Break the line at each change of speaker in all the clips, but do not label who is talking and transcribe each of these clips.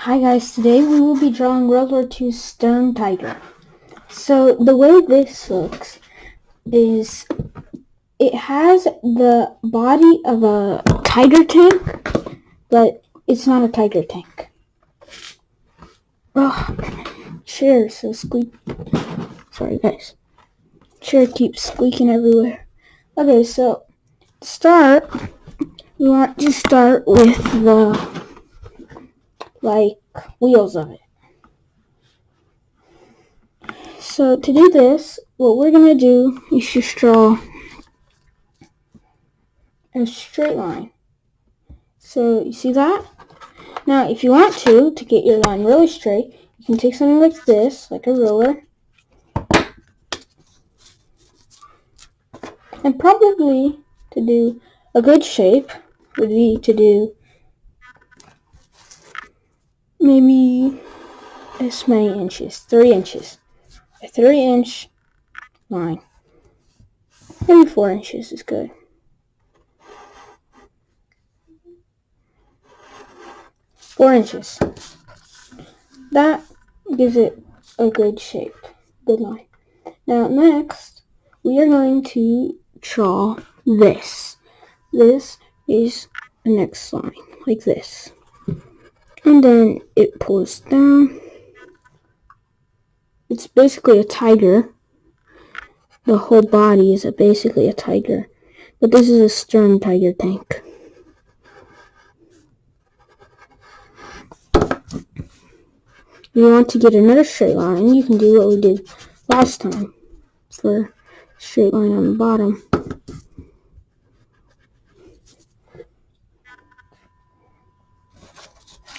Hi guys, today we will be drawing World War II Stern Tiger. So the way this looks is it has the body of a tiger tank, but it's not a tiger tank. Oh, chair so squeak. Sorry guys. Chair keeps squeaking everywhere. Okay, so to start, we want to start with the wheels of it. So to do this, what we're going to do is just draw a straight line. So you see that? Now if you want to get your line really straight, you can take something like this, like a ruler, and probably to do a good shape would be to do maybe this many inches, 3 inches. A 3-inch line. Maybe 4 inches is good. 4 inches. That gives it a good shape, good line. Now next, we are going to draw this. This is the next line, like this. And then it pulls down. It's basically a tiger. The whole body is basically a tiger. But this is a STURMTIGER tank. If you want to get another straight line, you can do what we did last time for straight line on the bottom.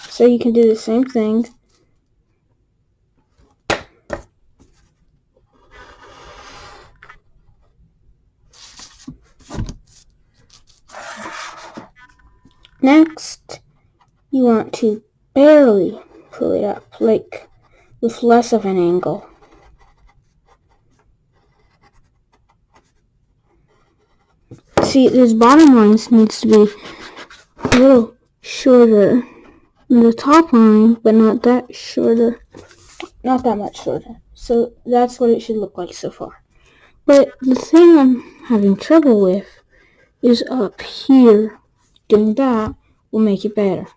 So you can do the same thing. Next, you want to barely pull it up, like with less of an angle. See, this bottom line needs to be a little shorter than the top line, but not that shorter. Not that much shorter. So that's what it should look like so far. But the thing I'm having trouble with is up here. Doing that will make it better.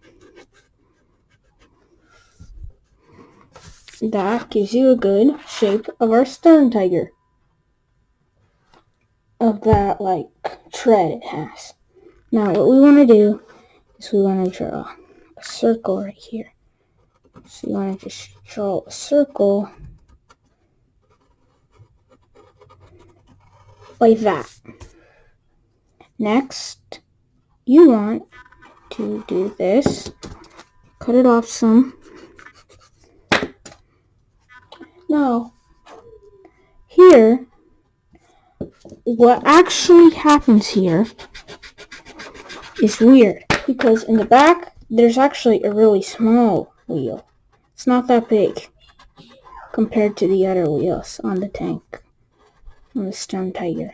That gives you a good shape of our stern tiger. Of that, tread it has. Now, what we want to do is we want to draw a circle right here. So you want to just draw a circle like that. Next, you want to do this. Cut it off some. Now, here, what actually happens here is weird, because in the back, there's actually a really small wheel. It's not that big compared to the other wheels on the tank, on the STURMTIGER.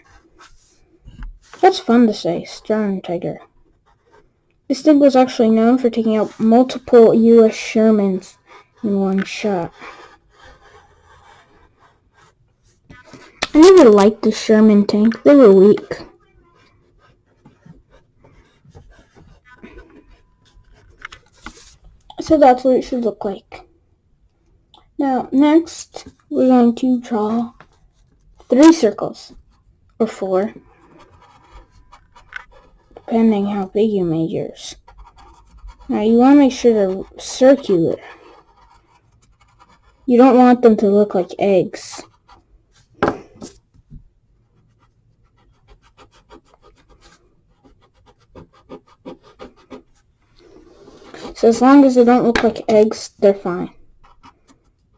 That's fun to say, STURMTIGER. This thing was actually known for taking out multiple U.S. Shermans in one shot. I never liked the Sherman tank. They were weak. So that's what it should look like. Now, next, we're going to draw 3 circles, or 4, depending how big you made yours. Now, you want to make sure they're circular. You don't want them to look like eggs. So as long as they don't look like eggs, they're fine.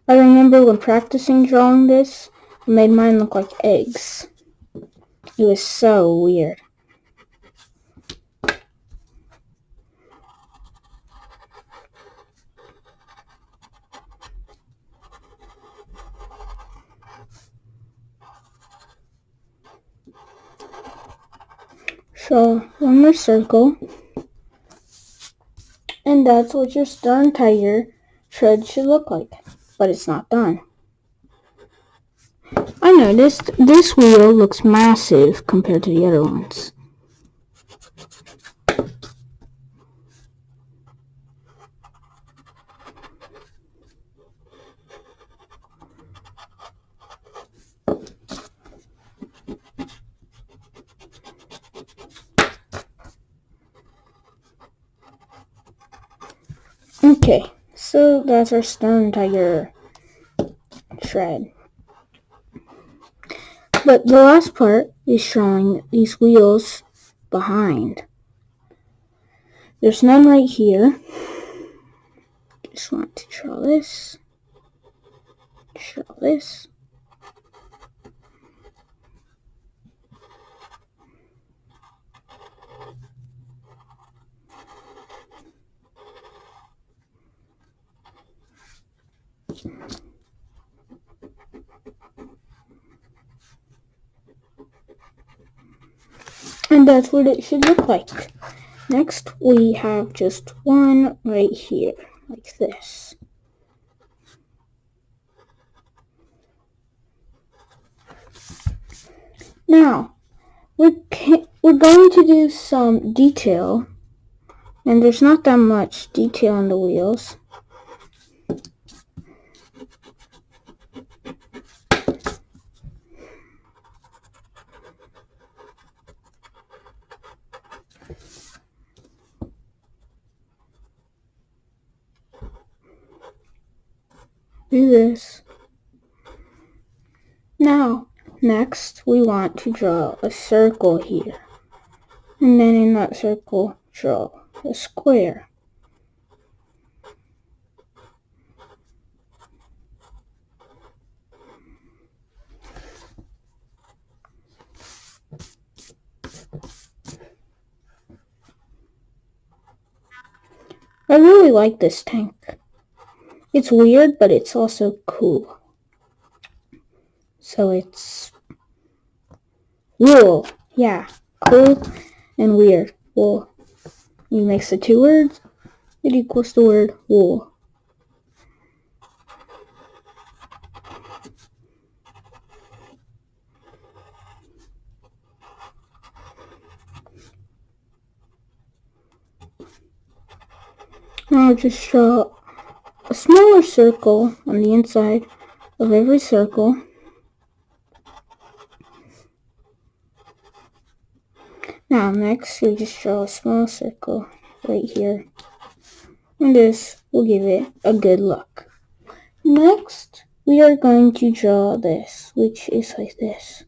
I remember when practicing drawing this, I made mine look like eggs. It was so weird. So, one more circle. And that's what your STURMTIGER tread should look like, but it's not done. I noticed this wheel looks massive compared to the other ones. Okay, so that's our STURMTIGER tread. But the last part is showing these wheels behind. There's none right here. Just want to draw this. Draw this. And that's what it should look like. Next, we have just one right here, like this. Now, we're going to do some detail, and there's not that much detail on the wheels. Do this. Now, next we want to draw a circle here. And then in that circle, draw a square. I really like this tank. It's weird, but it's also cool. So it's wool. Yeah, cool and weird. Wool. You mix the two words, it equals the word wool. Now I'll just draw a smaller circle on the inside of every circle. Now next we just draw a small circle right here. And this will give it a good look. Next we are going to draw this, which is like this.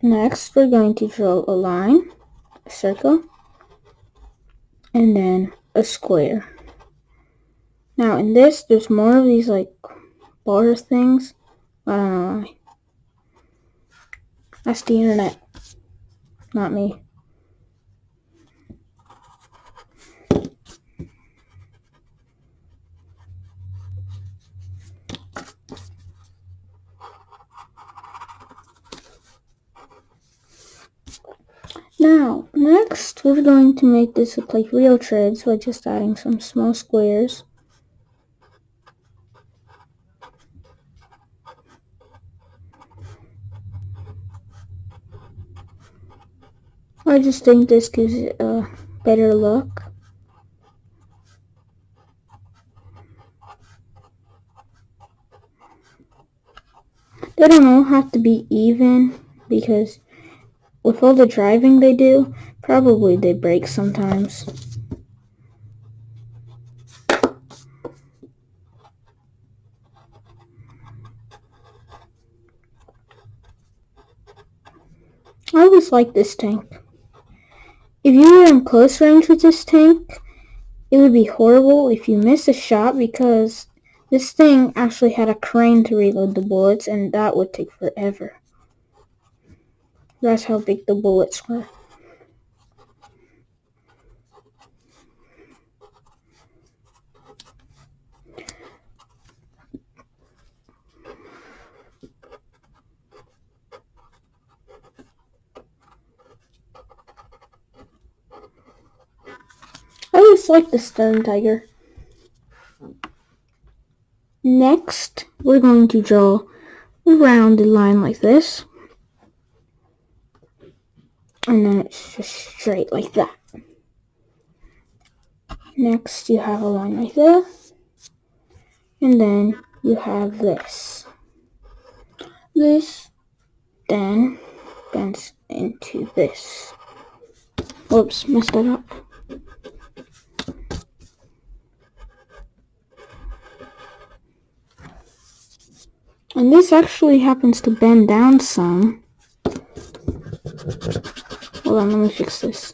Next we're going to draw a line, a circle, and then a square. Now in this, there's more of these like bar things. I don't know why. That's the internet, not me. Now, next we're going to make this look like real treads by just adding some small squares. I just think this gives it a better look. They don't all have to be even because with all the driving they do, probably they break sometimes. I always like this tank. If you were in close range with this tank, it would be horrible if you miss a shot because this thing actually had a crane to reload the bullets and that would take forever. That's how big the bullets were. just like the STURMTIGER. Next, we're going to draw a rounded line like this. And then it's just straight like that. Next, you have a line like this. And then you have this. This then bends into this. Whoops, messed that up. And this actually happens to bend down some. Hold on, let me fix this.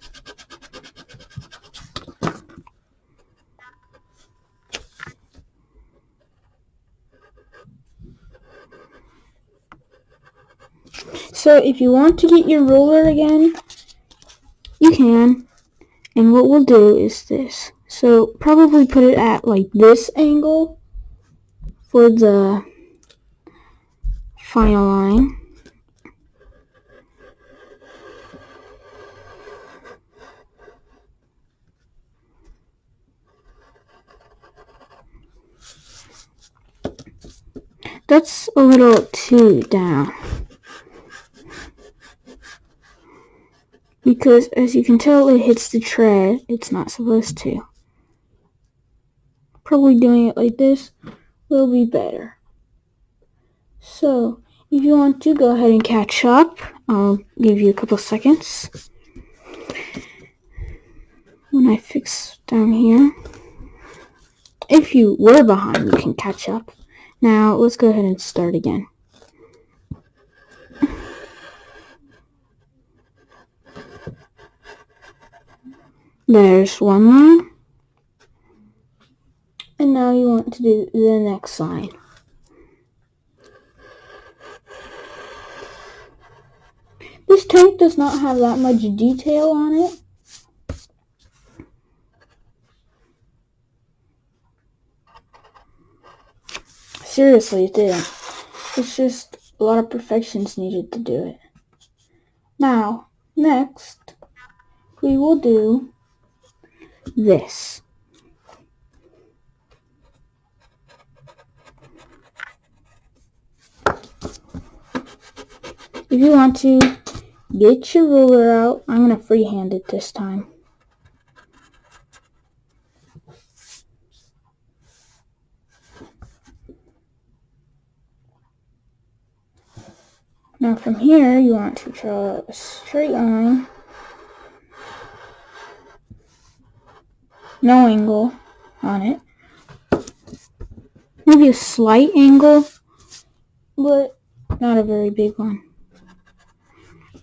So if you want to get your ruler again, you can. And what we'll do is this. So probably put it at like this angle for the final line. That's a little too down. Because as you can tell, it hits the tread. It's not supposed to. Probably doing it like this will be better. So if you want to go ahead and catch up, I'll give you a couple seconds. When I fix down here, if you were behind, you can catch up. Now let's go ahead and start again. There's one line. And now you want to do the next line. This tank does not have that much detail on it. Seriously, it didn't. It's just a lot of perfections needed to do it. Now, next, we will do this. If you want to, get your ruler out. I'm going to freehand it this time. Now from here, you want to draw a straight line. No angle on it. Maybe a slight angle, but not a very big one.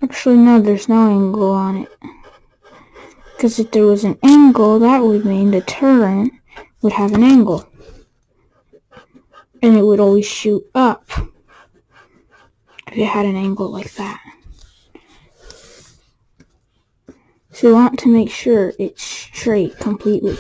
Actually, no, there's no angle on it. Because if there was an angle, that would mean the turret would have an angle. And it would always shoot up if it had an angle like that. So you want to make sure it's straight completely.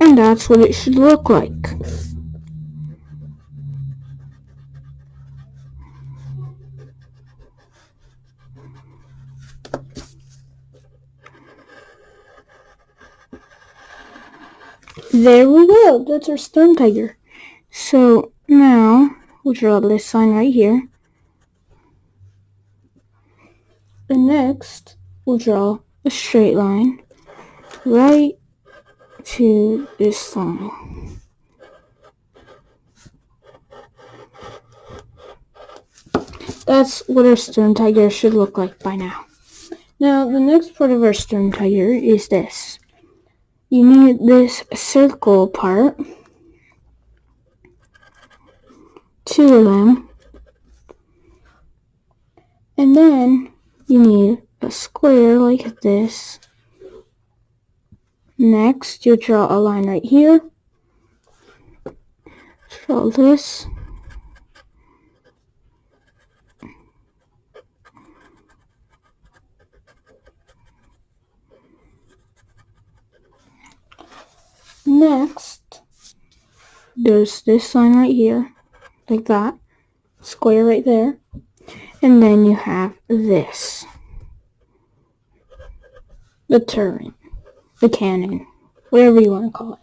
And that's what it should look like. There we go. That's our STURMTIGER. So now we'll draw this line right here. And next we'll draw a straight line right to this line. That's what our STURMTIGER should look like by now. Now the next part of our STURMTIGER is this. You need this circle part, 2 of them, and then you need a square like this. Next, you'll draw a line right here. Draw this. Next, there's this line right here, like that, square right there, and then you have this, the turret, the cannon, whatever you want to call it.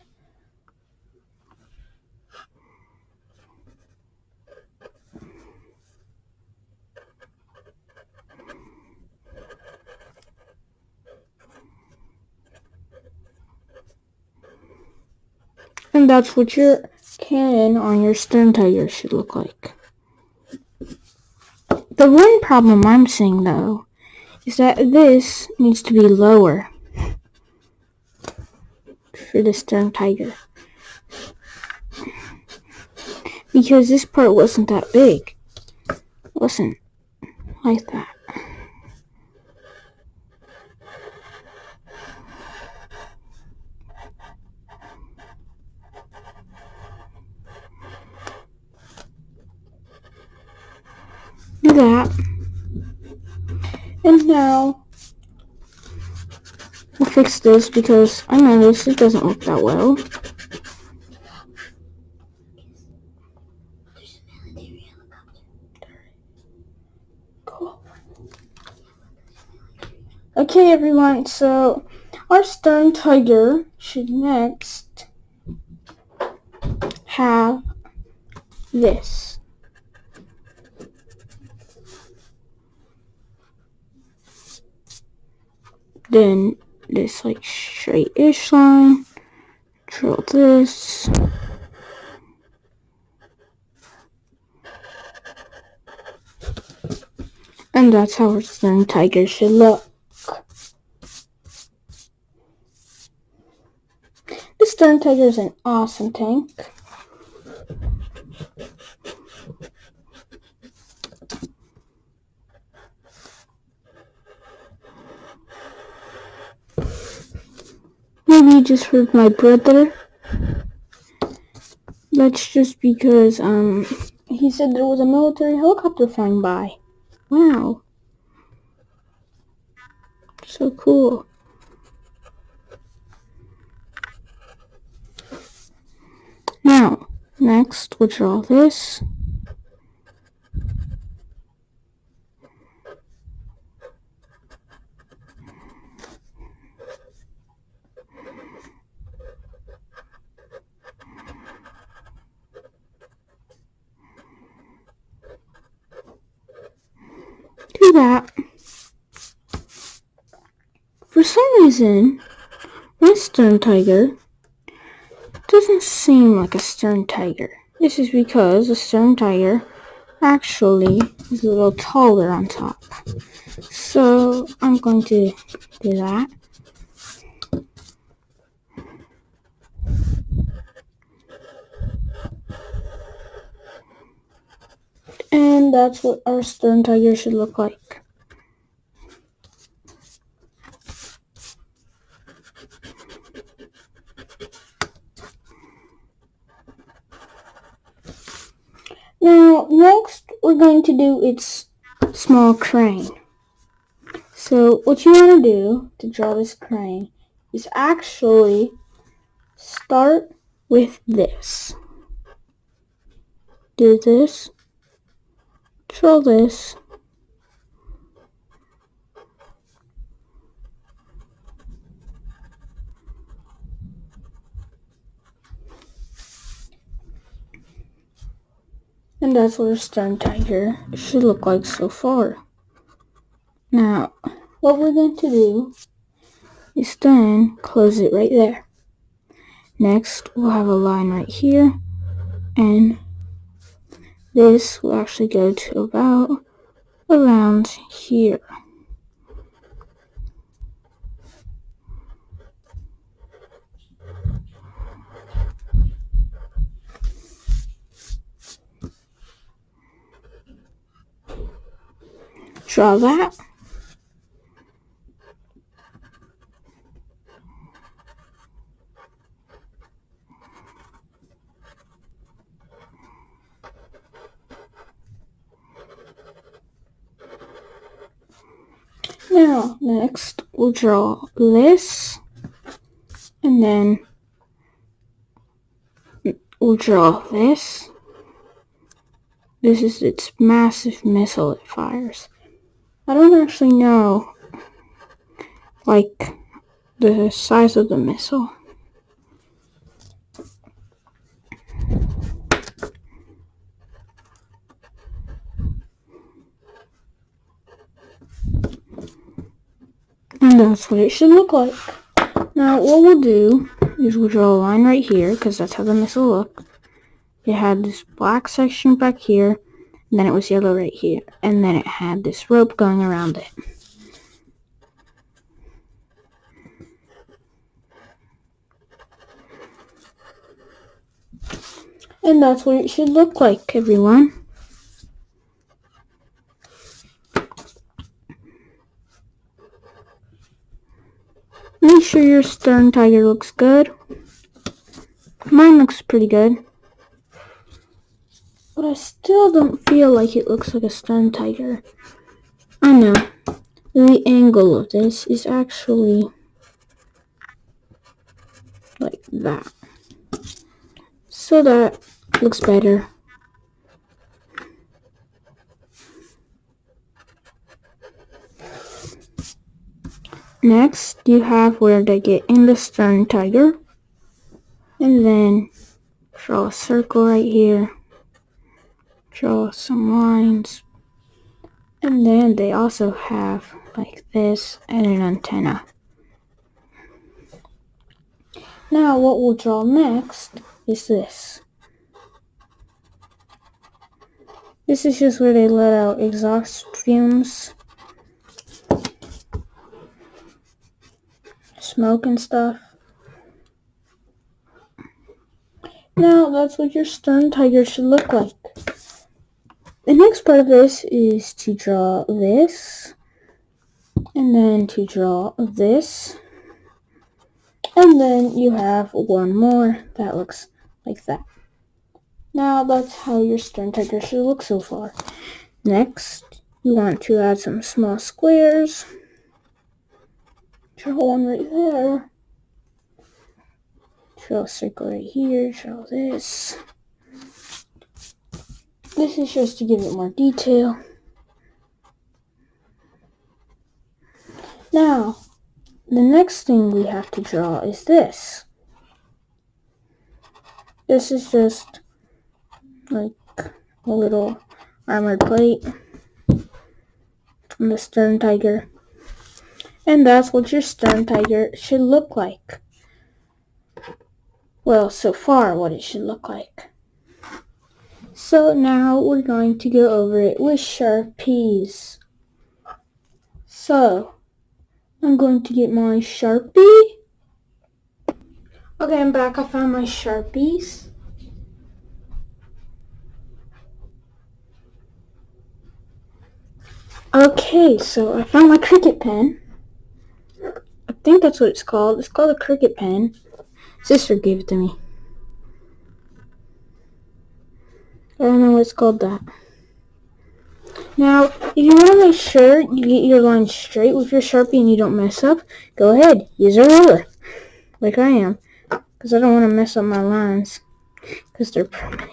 And that's what your cannon on your STURMTIGER should look like. The one problem I'm seeing, though, is that this needs to be lower for the STURMTIGER. Because this part wasn't that big. It wasn't like that. Do that. And now we'll fix this because I noticed it doesn't look that well. Cool. Okay, everyone, so our STURMTIGER should next have this. Then this like straight-ish line, draw this, and that's how our STURMTIGER should look. The STURMTIGER is an awesome tank. Maybe just for my brother. That's just because he said there was a military helicopter flying by. Wow. So cool. Now, next we'll draw this. Do that. For some reason, my STURMTIGER doesn't seem like a STURMTIGER. This is because a STURMTIGER actually is a little taller on top. So I'm going to do that. And that's what our STURMTIGER should look like. Now, next we're going to do its small crane. So what you want to do to draw this crane is actually start with this. Do this. Draw this. And that's what our STURMTIGER should look like so far. Now, what we're going to do is then close it right there. Next, we'll have a line right here, and this will actually go to about around here. Draw that. Now, next, we'll draw this, and then we'll draw this. This is its massive missile it fires. I don't actually know, like, the size of the missile. And that's what it should look like. Now, what we'll do is we'll draw a line right here, because that's how the missile looked. It had this black section back here, and then it was yellow right here, and then it had this rope going around it. And that's what it should look like, everyone. Make sure your STURMTIGER looks good. Mine looks pretty good. But I still don't feel like it looks like a STURMTIGER. I know. The angle of this is actually like that. So that looks better. Next, you have where to get in the STURMTIGER. And then draw a circle right here. Draw some lines. And then they also have like this and an antenna. Now what we'll draw next is this. This is just where they let out exhaust fumes, smoke and stuff. Now that's what your STURMTIGER should look like. The next part of this is to draw this, and then to draw this, and then you have one more that looks like that. Now that's how your STURMTIGER should look so far. Next, you want to add some small squares. Draw one right there. Draw a circle right here. Draw this. This is just to give it more detail. Now, the next thing we have to draw is this. This is just like a little armored plate from the STURMTIGER. And that's what your STURMTIGER should look like. Well, so far what it should look like. So now we're going to go over it with Sharpies. So, I'm going to get my Sharpie. Okay, I'm back. I found my Sharpies. Okay, so I found my Cricut pen. I think that's what it's called. It's called a Cricut pen. Sister gave it to me. I don't know why it's called that. Now, if you want to make sure you get your lines straight with your Sharpie and you don't mess up, go ahead, use a ruler, like I am, because I don't want to mess up my lines, because they're permanent.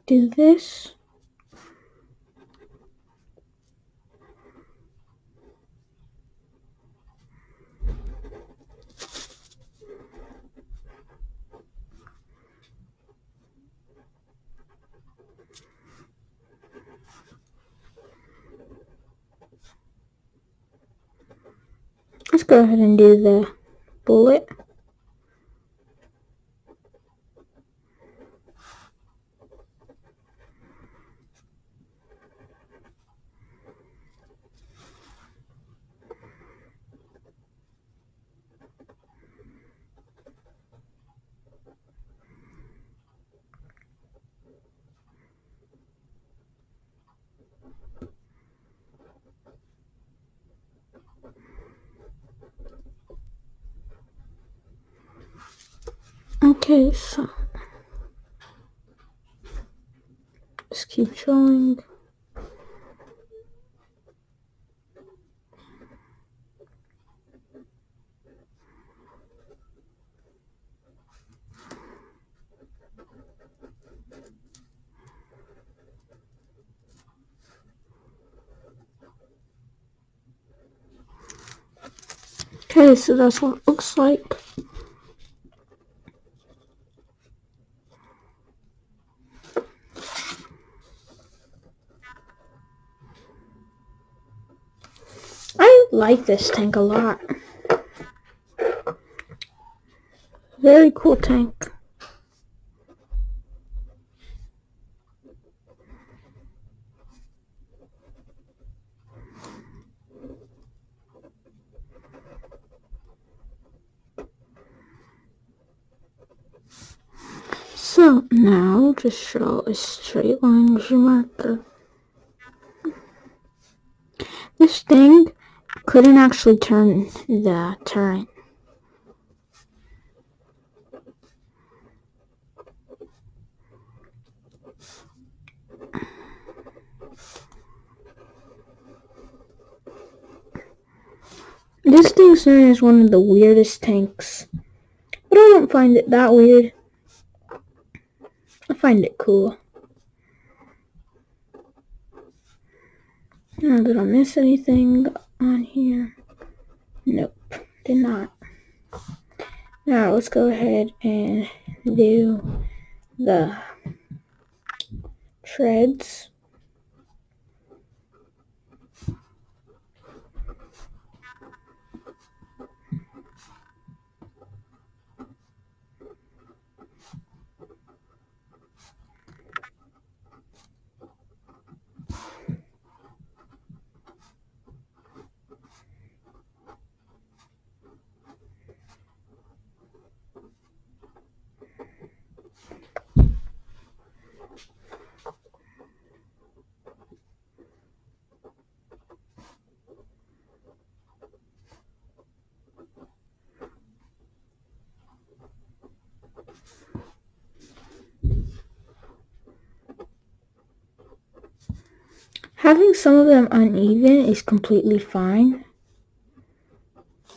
Do this. Let's go ahead and do the bullet. Okay, so just keep showing. Okay, so that's what it looks like. I like this tank a lot. Very cool tank. So now just draw a straight line with your marker. This thing couldn't actually turn the turret. This thing's known as one of the weirdest tanks, but I don't find it that weird. I find it cool. Now, did I miss anything on here? Nope, did not. Now let's go ahead and do the treads. Having some of them uneven is completely fine.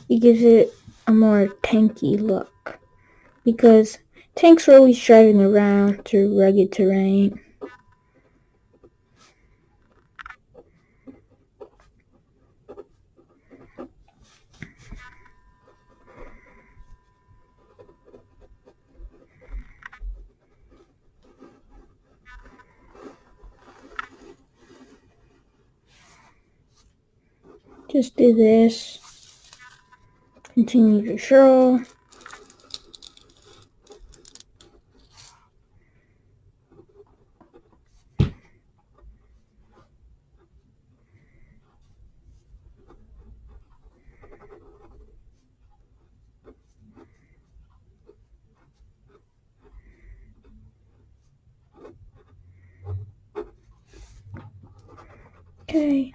It gives it a more tanky look, because tanks are always driving around through rugged terrain. Just do this. Continue to draw. Okay.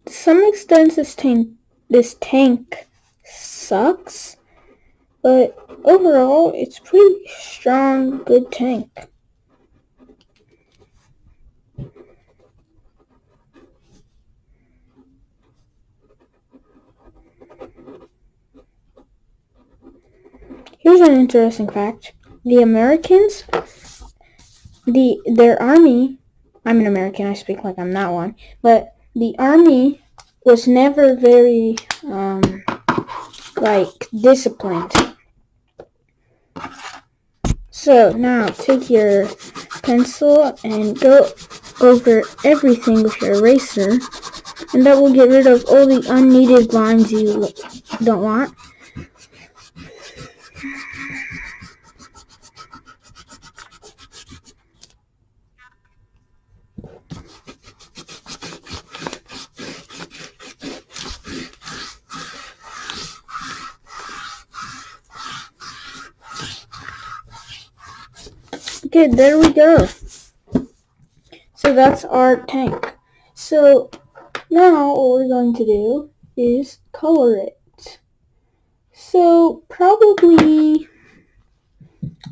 To some extent, this tank sucks, but overall, it's pretty strong, good tank. Here's an interesting fact. The Americans, their army, I'm an American, I speak like I'm not one, but the army was never very, disciplined. So now take your pencil and go over everything with your eraser, and that will get rid of all the unneeded lines you don't want. Okay, there we go. So that's our tank. So now what we're going to do is color it. So probably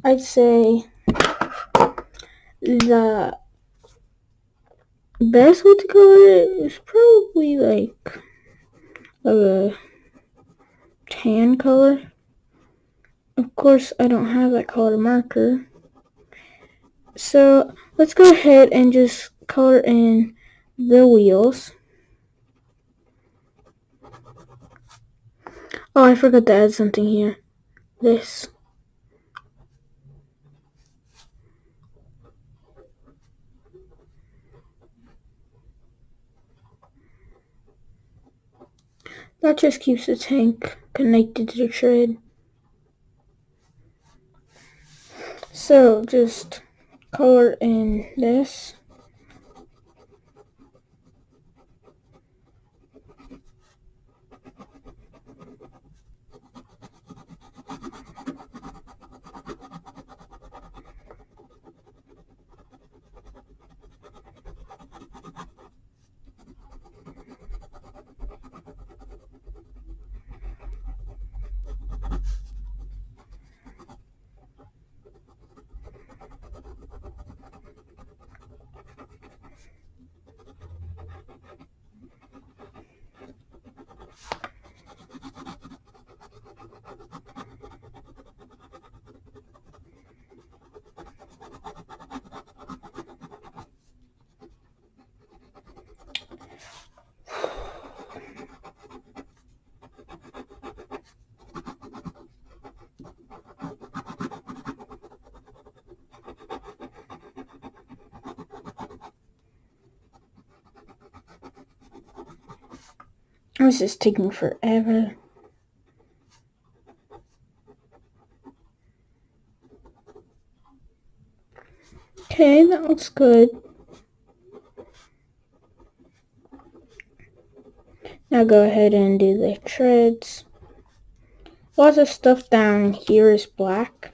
I'd say the best way to color it is probably like a tan color. Of course, I don't have that color marker. So let's go ahead and just color in the wheels. Oh, I forgot to add something here. This. That just keeps the tank connected to the tread. So just color in this. This is taking forever. Okay, that looks good. Now go ahead and do the treads. Lots of stuff down here is black.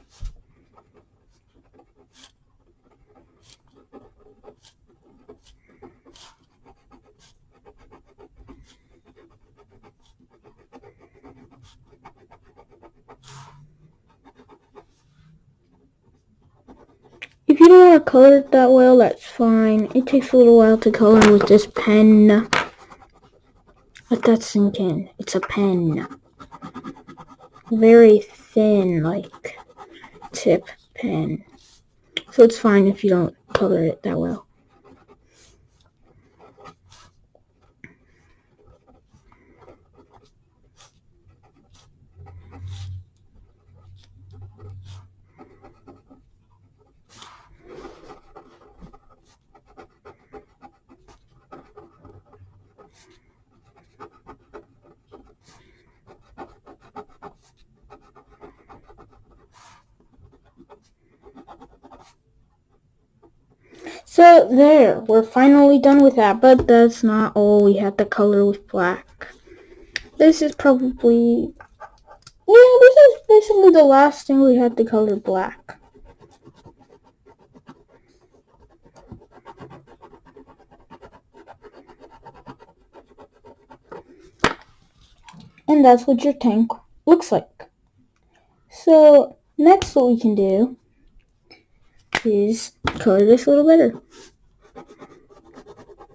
If you don't want to color it that well, that's fine. It takes a little while to color with this pen. Let that sink in. It's a pen. Very thin, like tip pen. So it's fine if you don't color it that well. So there, we're finally done with that, but that's not all we had to color with black. This is probably, this is basically the last thing we had to color black. And that's what your tank looks like. So next what we can do is color this a little better.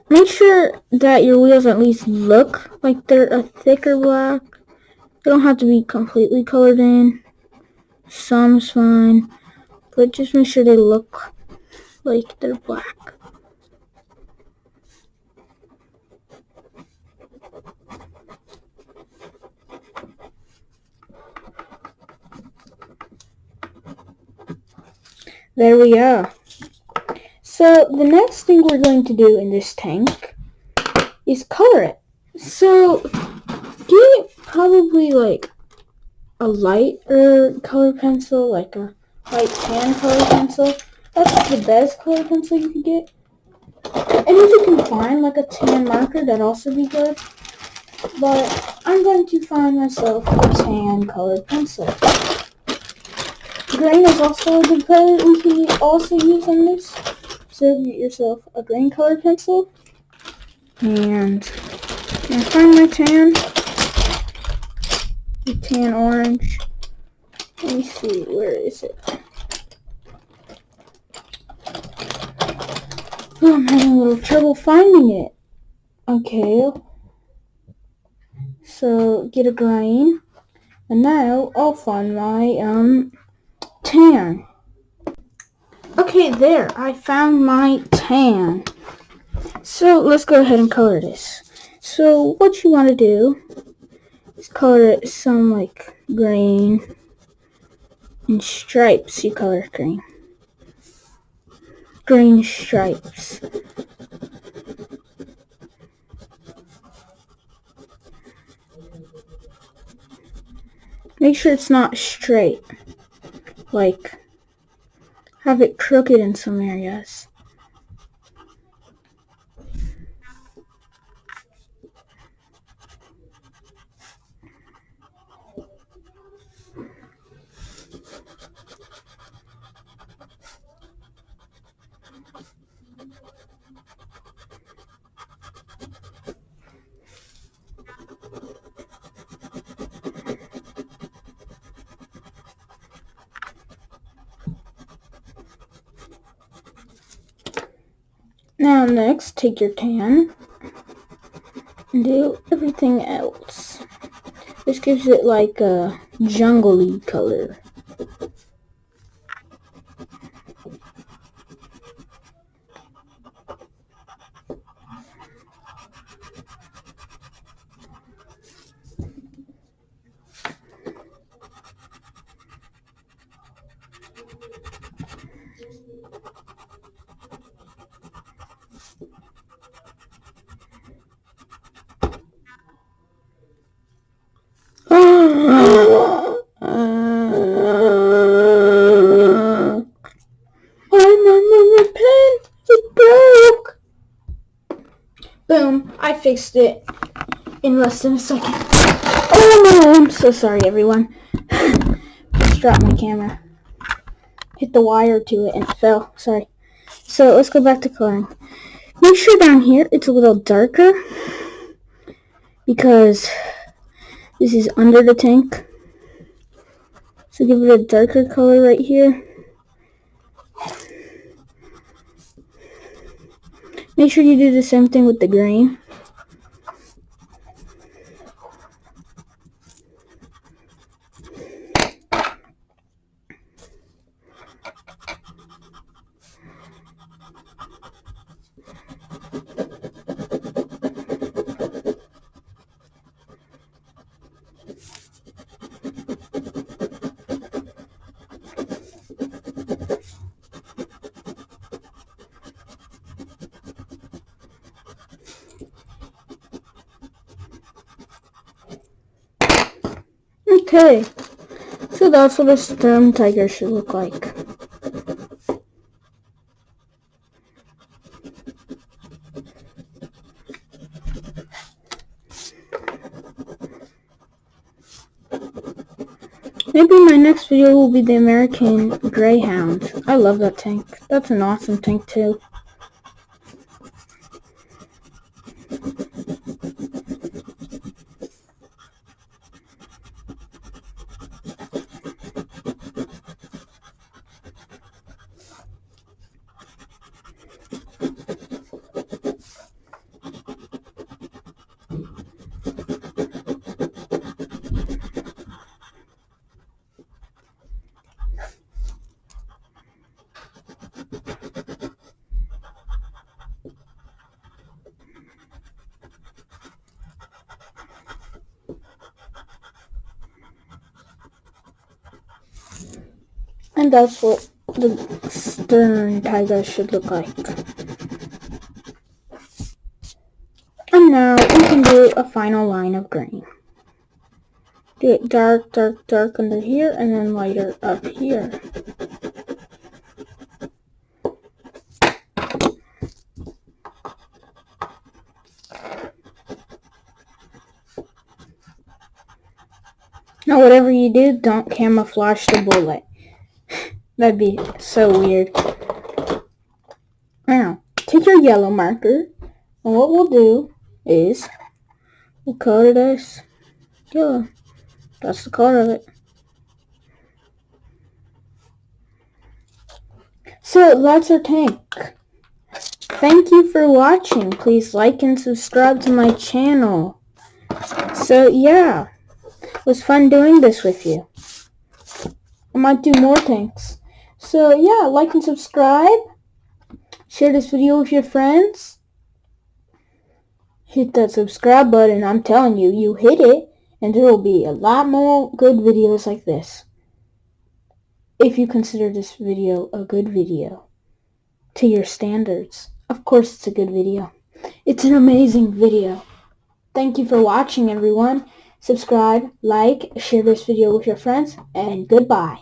Make sure that your wheels at least look like they're a thicker black. They don't have to be completely colored in. Some's fine, but just make sure they look like they're black. There we go. So the next thing we're going to do in this tank is color it. So get probably like a lighter color pencil, like a light tan color pencil. That's the best color pencil you can get. And if you can find like a tan marker, that'd also be good. But I'm going to find myself a tan colored pencil. Green is also a good color we can also use on this. So get yourself a green colored pencil. And I find my tan. The tan orange. Let me see, where is it? Oh, I'm having a little trouble finding it. Okay. So get a green. And now I'll find my tan. Okay, there. I found my tan. So let's go ahead and color this. So what you want to do is color it some like green and stripes. You color green. Green stripes. Make sure it's not straight. Like, have it crooked in some areas. Now next, take your tan and do everything else. This gives it like a jungle-y color. My pen! It broke! Boom, I fixed it in less than a second. Oh no, I'm so sorry everyone. Just dropped my camera. Hit the wire to it and it fell. Sorry. So let's go back to coloring. Make sure down here it's a little darker because this is under the tank. So give it a darker color right here. Make sure you do the same thing with the green. Okay, so that's what a STURMTIGER should look like. Maybe my next video will be the American Greyhound. I love that tank. That's an awesome tank too. And that's what the STURMTIGER should look like. And now we can do a final line of green. Do it dark, dark, dark under here, and then lighter up here. Now whatever you do, don't camouflage the bullet. That'd be so weird. Now, take your yellow marker, and what we'll do is we'll color this yellow. That's the color of it. So that's our tank. Thank you for watching. Please like and subscribe to my channel. So yeah, it was fun doing this with you. I might do more tanks. So yeah, like and subscribe. Share this video with your friends. Hit that subscribe button. I'm telling you, you hit it, and there will be a lot more good videos like this. If you consider this video a good video to your standards. Of course it's a good video. It's an amazing video. Thank you for watching, everyone. Subscribe, like, share this video with your friends, and goodbye.